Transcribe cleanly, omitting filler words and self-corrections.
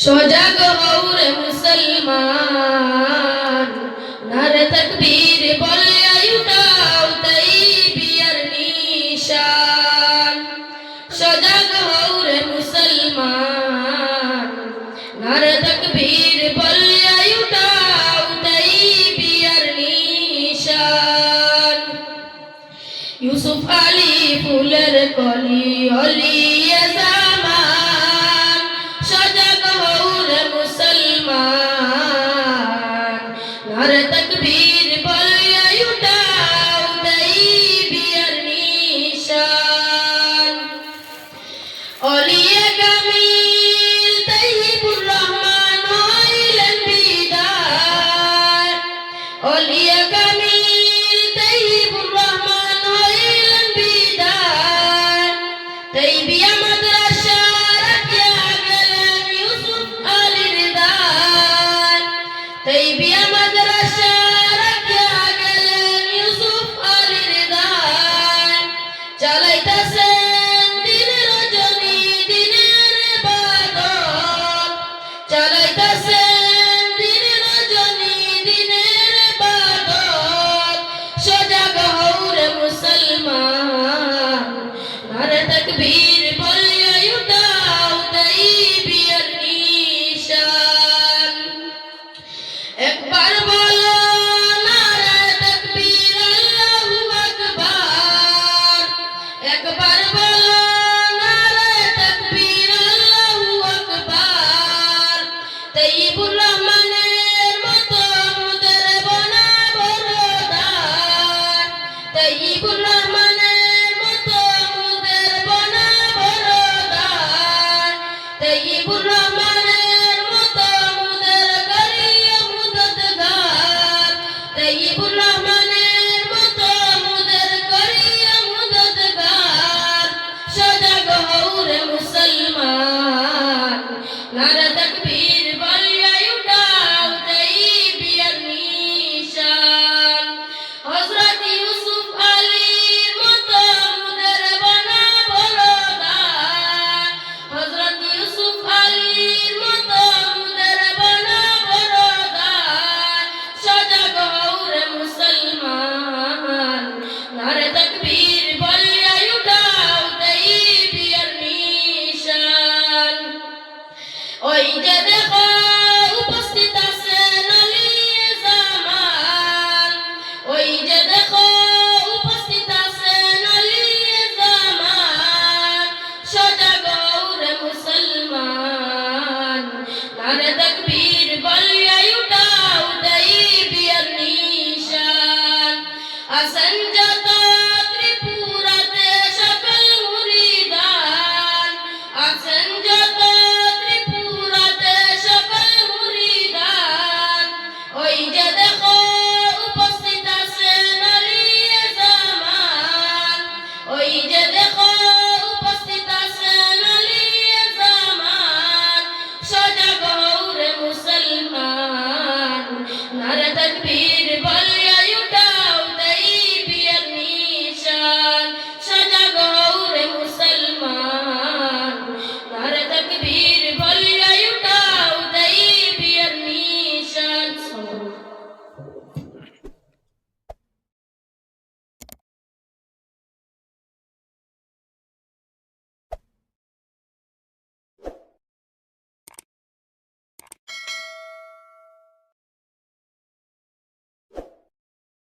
সজাগ হও রে মুসলমান, নারে তাকবীর বলে উঠাও তাইবিয়ার নিশান। সজাগ হও রে মুসলমান, নারে তাকবীর বলে উঠাও তাইবিয়ার নিশান। ইউসুফ আলী ফুলের কলি অলিয়ে জামান, সজাগ হও রে মুসলমান, নারে তাকবীর বলে উঠাও তাইবিয়ার নিশান। অলিয়ে কামিল তাইয়িবুর রহমান হইলেন বিদায়, অলিয়ে কামিল তাইয়িবুর রহমান হইলেন বিদায়। তাইবিয়া মাদ্রাসা রাখিয়া গেলেন ইউসুফ আলীর দায়, তাইবিয়া মাদ্রাসা রাখিয়া গেলেন ইউসুফ আলীর দায়। চালাইতাছেন দিনের রজনী দিনের ইবাদত, চালাইতাছেন দিনের রজনী দিনের ইবাদত। সজাগ হও রে মুসলমান, নারে তাকবীর বলে উঠাও তাইবিয়ার নিশান। একবার বলো নারে তাকবীর আল্লাহু আকবার, একবার বলো নারে তাকবীর আল্লাহু আকবার। তাইয়িবুর রহমানের মতো মুদের বানাবো রোদার, তাইয়িবুর রহমানের মতো মুদের বানাবো রোদার। তাইয়িবুর রহমানের মতো মুদের করিয়া মুদতগার, তাইয়িবুর রহমানের মতো মুদের করিয়া মুদতগার। সজাগ হও রে মুসলমান, নারে তাকবীর বলে উঠাও তাইবিয়ার নিশান। হযরত ইউসুফ আলীর মতো মুদের বানাবো রোদার, হযরত ইউসুফ আলীর মতো মুদের বানাবো রোদার। সজাগ হও রে মুসলমান, নারে তাকবীর বলে উঠাও তাইবিয়ার নিশান। ওই যে দেখো উপস্থিত আছেন অলিয়ে জামান, ওই যে দেখো উপস্থিত আছেন অলিয়ে জামান। সজাগ হও রে মুসলমান, নারে